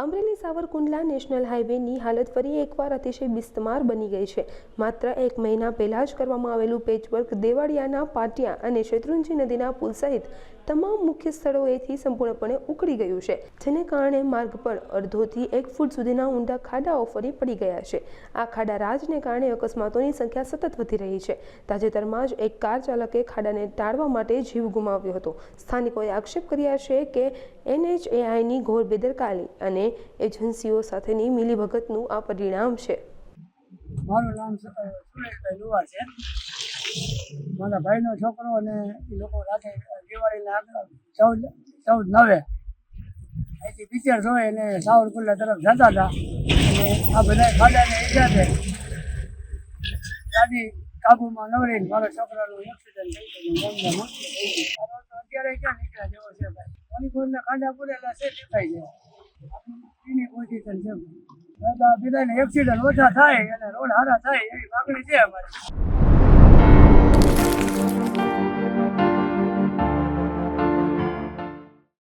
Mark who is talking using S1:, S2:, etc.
S1: Amreli Savarkundla national હાઈવેની હાલત ફરી એકવાર અતિશય બિસ્માર બની ગઈ છે। માત્ર એક મહિના પહેલા જ કરવામાં આવેલું પેચવર્ક દેવાળિયાના પાટિયા અને શેત્રુંજી નદીના પુલ સહિત તમામ મુખ્ય સ્થળોએથી સંપૂર્ણપણે ઉખડી ગયું છે, જેને કારણે માર્ગ પર અડધોથી 1 ફૂટ સુધીના ઊંડા ખાડાઓ ફરી પડી ગયા છે। આ ખાડા રાજને કારણે અકસ્માતોની સંખ્યા સતત વધી રહી છે। તાજેતરમાં જ એક કાર ચાલકે ખાડાને ટાળવા માટે જીવ ગુમાવ્યો હતો। સ્થાનિકોએ આક્ષેપ કર્યા છે કે NHAIની ઘોર બેદરકારી અને એજન્સીઓ સાથેની મિલીભગતનું આ પરિણામ છે।
S2: મારું નામ સુરેશભાઈ લુવાર છે। મારા ભાઈનો છોકરો અને એ લોકો રાતે દિવાળીના આગળ 14/9 અહીંથી પિક્ચર જોઈ અને સાવરકુંડલા તરફ જતા હતા અને આ બધા ખાડાને ઈજા છે। ગાડી કાબુમાં ન રહીને મારા છોકરાનું એક્સિડન્ટ થઈ ગયું। અત્યારે ક્યાં નીકળ્યા જેવો છે ભાઈ, પાણીપુરના ખાડા પૂરેલા છે, દેખાય છે એની પોઝિશન છે। બધાને એક્સિડન્ટ ઓછા થાય અને રોડ સારા થાય એવી માગણી છે અમારી।